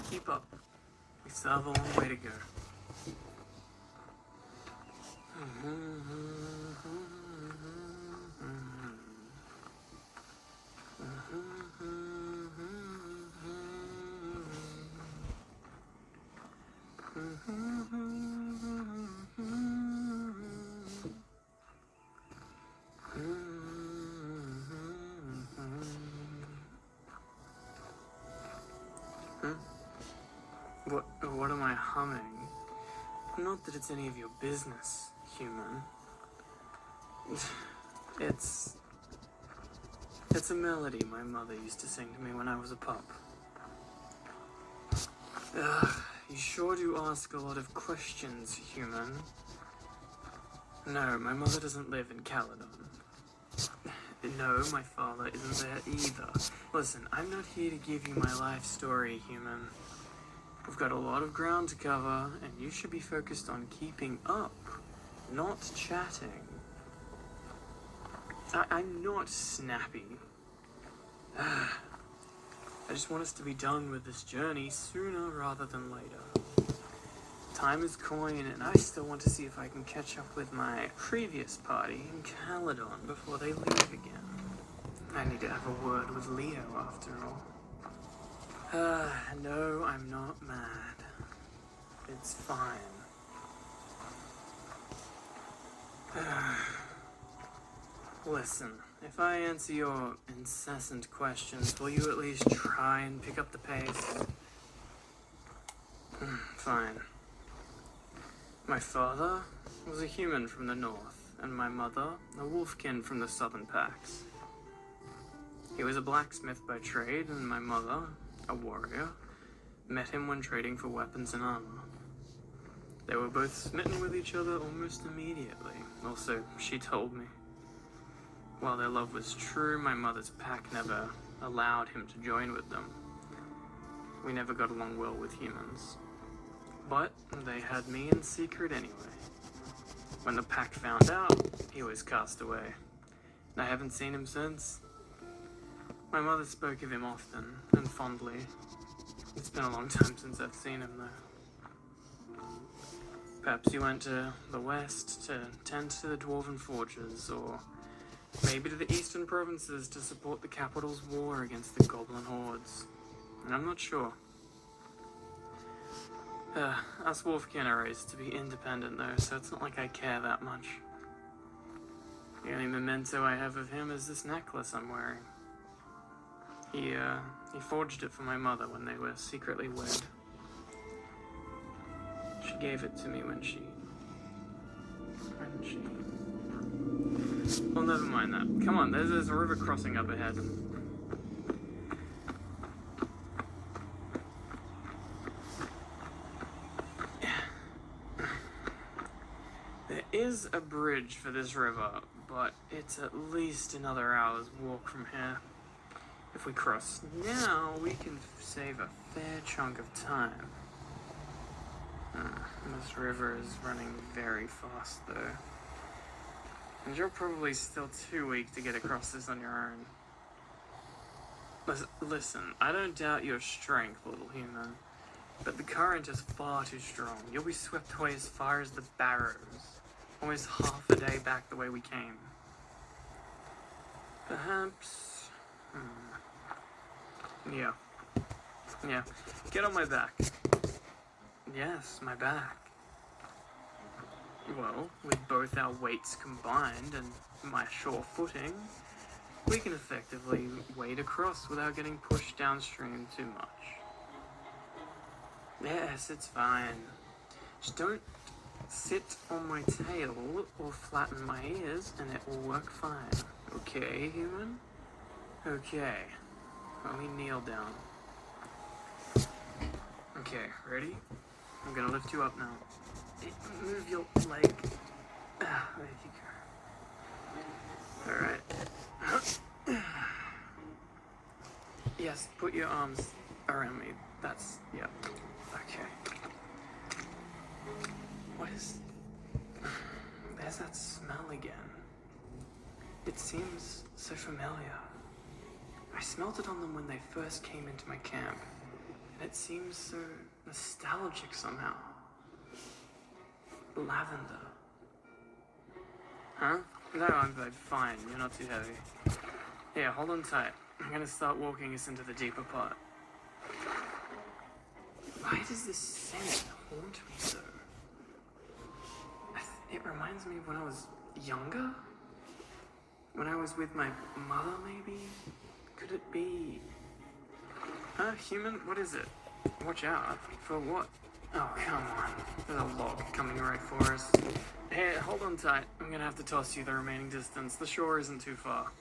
keep up. We still have a long way to go. What am I humming? Not that it's any of your business, human. It's a melody my mother used to sing to me when I was a pup. You sure do ask a lot of questions, human. No, my mother doesn't live in Caledon. No, my father isn't there either. Listen, I'm not here to give you my life story, human. We've got a lot of ground to cover, and you should be focused on keeping up, not chatting. I'm not snappy. I just want us to be done with this journey sooner rather than later. Time is coin, and I still want to see if I can catch up with my previous party in Caledon before they leave again. I need to have a word with Leo after all. No, I'm not mad. It's fine. Listen, if I answer your incessant questions, will you at least try and pick up the pace? Fine. My father was a human from the north, and my mother, a wolfkin from the southern packs. He was a blacksmith by trade, and my mother, a warrior, met him when trading for weapons and armor. They were both smitten with each other almost immediately, also she told me. While their love was true, my mother's pack never allowed him to join with them. We never got along well with humans. But they had me in secret anyway. When the pack found out, he was cast away. And I haven't seen him since. My mother spoke of him often and fondly. It's been a long time since I've seen him, though. Perhaps he went to the west to tend to the dwarven forges, or maybe to the eastern provinces to support the capital's war against the goblin hordes. And I'm not sure. Us wolfkin are raised to be independent, though, so it's not like I care that much. The only memento I have of him is this necklace I'm wearing. He forged it for my mother when they were secretly wed. She gave it to me when she... Well, never mind that. Come on, there's a river crossing up ahead. There is a bridge for this river, but it's at least another hour's walk from here. If we cross now, we can save a fair chunk of time. This river is running very fast, though. And you're probably still too weak to get across this on your own. Listen, I don't doubt your strength, little human, but the current is far too strong. You'll be swept away as far as the Barrows, almost half a day back the way we came. Perhaps... Yeah. Get on my back. Yes, my back. Well, with both our weights combined and my sure footing, we can effectively wade across without getting pushed downstream too much. Yes, it's fine. Just don't sit on my tail or flatten my ears and it will work fine. Okay, human? Okay. Let me kneel down. Okay, ready? I'm gonna lift you up now. Move your leg. There you go. Alright. Yes, put your arms around me. That's... yeah. Okay. What is... There's that smell again. It seems so familiar. I smelled it on them when they first came into my camp. And it seems so nostalgic somehow. Lavender. Huh? No, I'm fine. You're not too heavy. Here, hold on tight. I'm gonna start walking us into the deeper part. Why does this scent haunt me so? It reminds me of when I was younger? When I was with my mother, maybe? Could it be... human? What is it? Watch out. For what? Oh, come on. There's a log coming right for us. Hey, hold on tight. I'm gonna have to toss you the remaining distance. The shore isn't too far.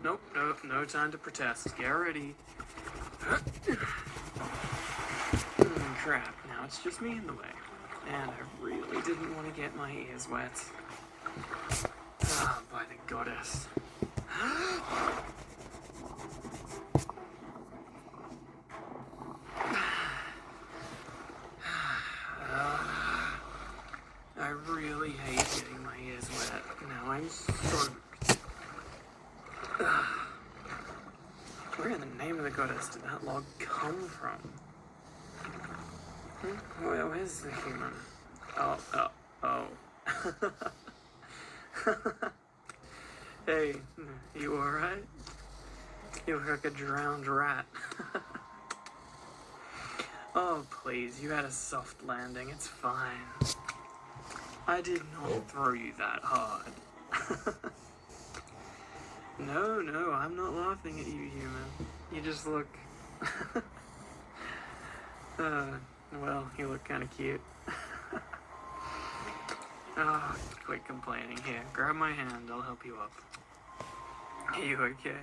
Nope, no time to protest. Get ready. Crap. Now it's just me in the way. And I really didn't want to get my ears wet. Ah, by the goddess. I really hate getting my ears wet. Now I'm soaked. Where in the name of the goddess did that log come from? Where's the human? Oh. Hey, you alright? You look like a drowned rat. Oh, please, you had a soft landing. It's fine. I did not throw you that hard. No, I'm not laughing at you, human. You just look... well, you look kind of cute. Oh, quit complaining. Here, grab my hand. I'll help you up. Are you okay?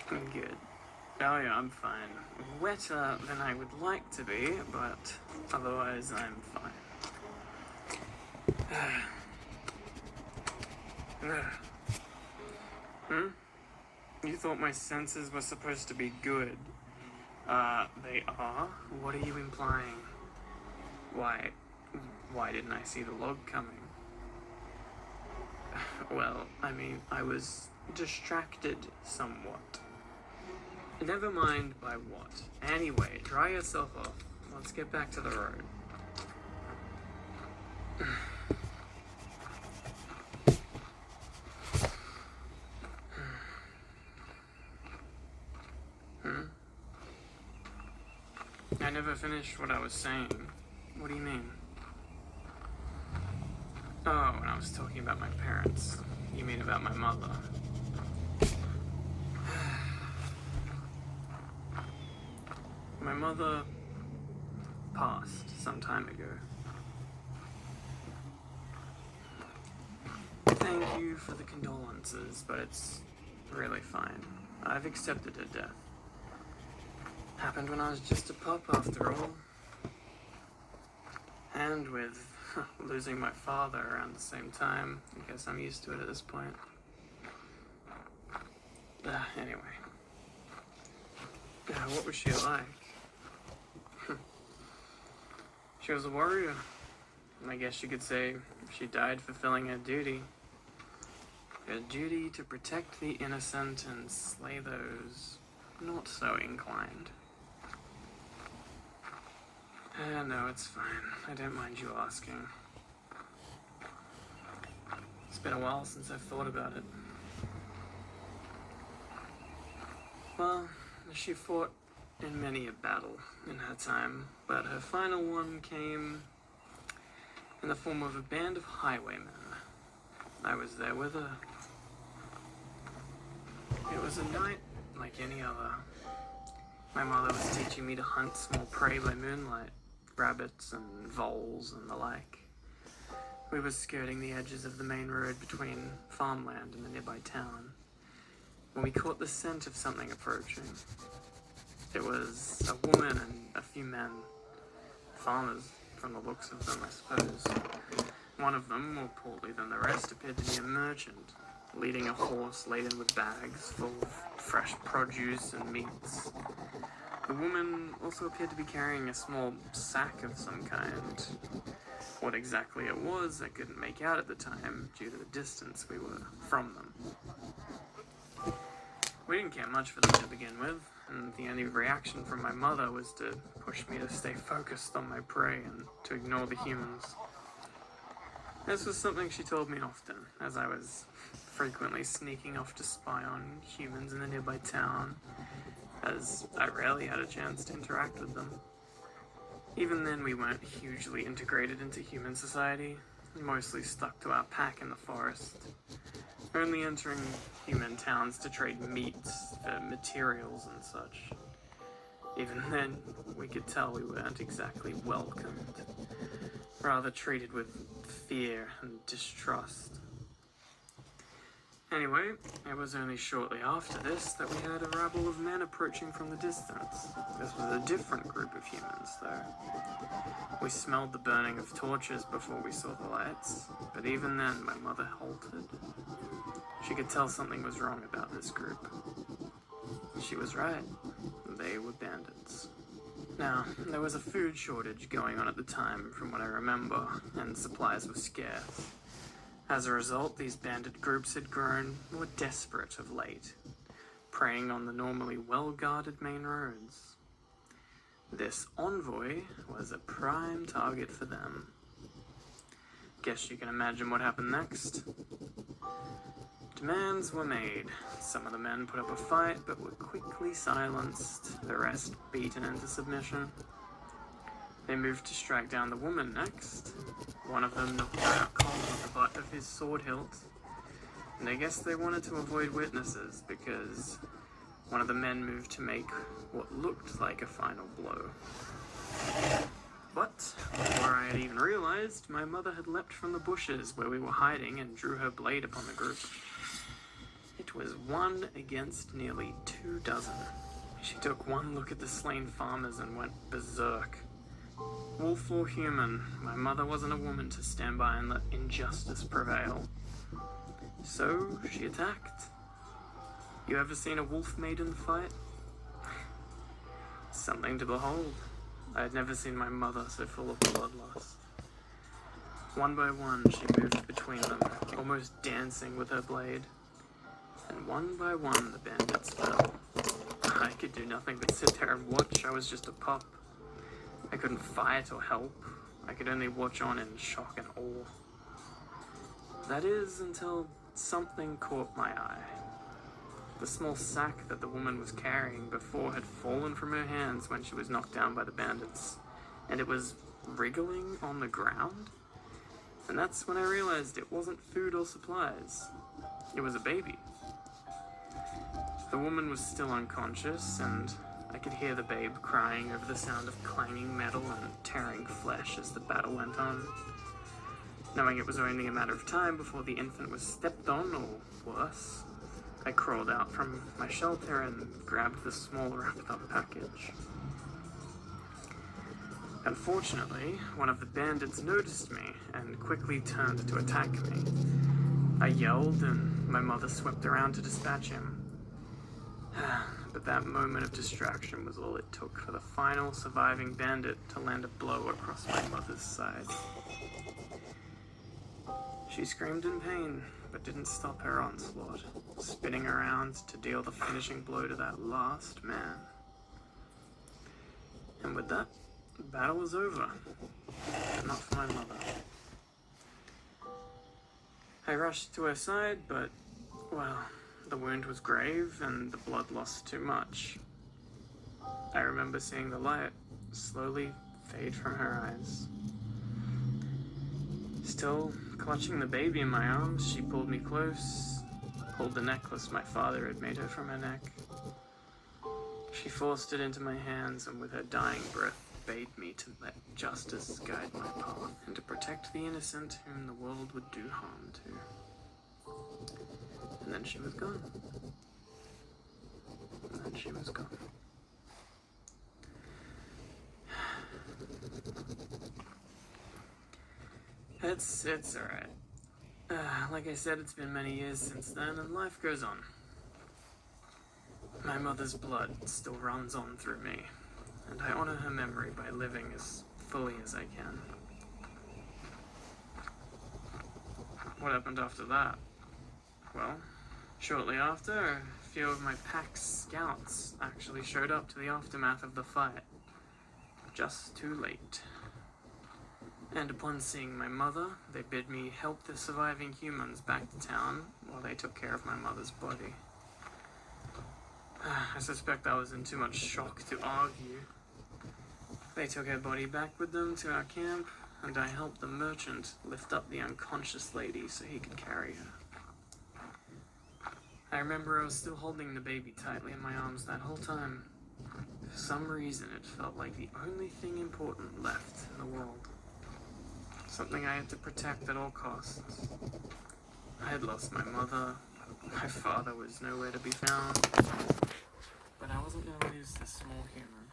I'm good. Oh yeah, I'm fine. Wetter than I would like to be, but otherwise I'm fine. You thought my senses were supposed to be good. They are? What are you implying? Why didn't I see the log coming? Well, I mean, I was distracted somewhat. Never mind by what. Anyway, dry yourself off. Let's get back to the road. I never finished what I was saying. What do you mean? Oh, when I was talking about my parents. You mean about my mother? My mother passed some time ago. Thank you for the condolences, but it's really fine. I've accepted her death. Happened when I was just a pup, after all. And with losing my father around the same time, I guess I'm used to it at this point. Anyway. What was she like? She was a warrior. I guess you could say she died fulfilling her duty. Her duty to protect the innocent and slay those not so inclined. No, it's fine. I don't mind you asking. It's been a while since I've thought about it. Well, she fought in many a battle in her time, but her final one came in the form of a band of highwaymen. I was there with her. It was a night like any other. My mother was teaching me to hunt small prey by moonlight, rabbits and voles and the like. We were skirting the edges of the main road between farmland and the nearby town when we caught the scent of something approaching. It was a woman and a few men. Farmers, from the looks of them, I suppose. One of them, more portly than the rest, appeared to be a merchant, leading a horse laden with bags full of fresh produce and meats. The woman also appeared to be carrying a small sack of some kind. What exactly it was, I couldn't make out at the time due to the distance we were from them. We didn't care much for them to begin with, and the only reaction from my mother was to push me to stay focused on my prey and to ignore the humans. This was something she told me often, as I was frequently sneaking off to spy on humans in the nearby town, as I rarely had a chance to interact with them. Even then, we weren't hugely integrated into human society, mostly stuck to our pack in the forest, only entering human towns to trade meats for materials and such. Even then, we could tell we weren't exactly welcomed, rather treated with fear and distrust. Anyway, it was only shortly after this that we heard a rabble of men approaching from the distance. This was a different group of humans, though. We smelled the burning of torches before we saw the lights, but even then my mother halted. She could tell something was wrong about this group. She was right. They were bandits. Now, there was a food shortage going on at the time, from what I remember, and supplies were scarce. As a result, these bandit groups had grown more desperate of late, preying on the normally well-guarded main roads. This envoy was a prime target for them. Guess you can imagine what happened next. Demands were made. Some of the men put up a fight, but were quickly silenced, the rest beaten into submission. They moved to strike down the woman next. One of them knocked her out cold with the butt of his sword hilt, and I guess they wanted to avoid witnesses because one of the men moved to make what looked like a final blow. But before I had even realized, my mother had leapt from the bushes where we were hiding and drew her blade upon the group. It was 1 against nearly 24. She took one look at the slain farmers and went berserk. Wolf or human, my mother wasn't a woman to stand by and let injustice prevail. So she attacked. You ever seen a wolf maiden fight? Something to behold. I had never seen my mother so full of bloodlust. One by one, she moved between them, almost dancing with her blade. And one by one, the bandits fell. I could do nothing but sit there and watch. I was just a pup. I couldn't fight or help. I could only watch on in shock and awe. That is, until something caught my eye. The small sack that the woman was carrying before had fallen from her hands when she was knocked down by the bandits, and it was wriggling on the ground. And that's when I realized it wasn't food or supplies. It was a baby. The woman was still unconscious, and I could hear the babe crying over the sound of clanging metal and tearing flesh as the battle went on. Knowing it was only a matter of time before the infant was stepped on, or worse, I crawled out from my shelter and grabbed the small wrapped-up package. Unfortunately, one of the bandits noticed me and quickly turned to attack me. I yelled, and my mother swept around to dispatch him. But that moment of distraction was all it took for the final surviving bandit to land a blow across my mother's side. She screamed in pain, but didn't stop her onslaught, spinning around to deal the finishing blow to that last man. And with that, the battle was over, but not for my mother. I rushed to her side, but, well, the wound was grave and the blood loss too much. I remember seeing the light slowly fade from her eyes. Still clutching the baby in my arms, she pulled me close, pulled the necklace my father had made her from her neck. She forced it into my hands and with her dying breath bade me to let justice guide my path and to protect the innocent whom the world would do harm to. And then she was gone. And then she was gone. It's alright. Like I said, it's been many years since then, and life goes on. My mother's blood still runs on through me, and I honor her memory by living as fully as I can. What happened after that? Well, shortly after, I few of my pack's scouts actually showed up to the aftermath of the fight. Just too late. And upon seeing my mother, they bid me help the surviving humans back to town while they took care of my mother's body. I suspect I was in too much shock to argue. They took her body back with them to our camp, and I helped the merchant lift up the unconscious lady so he could carry her. I remember I was still holding the baby tightly in my arms that whole time. For some reason, it felt like the only thing important left in the world. Something I had to protect at all costs. I had lost my mother. My father was nowhere to be found. But I wasn't going to lose this small human.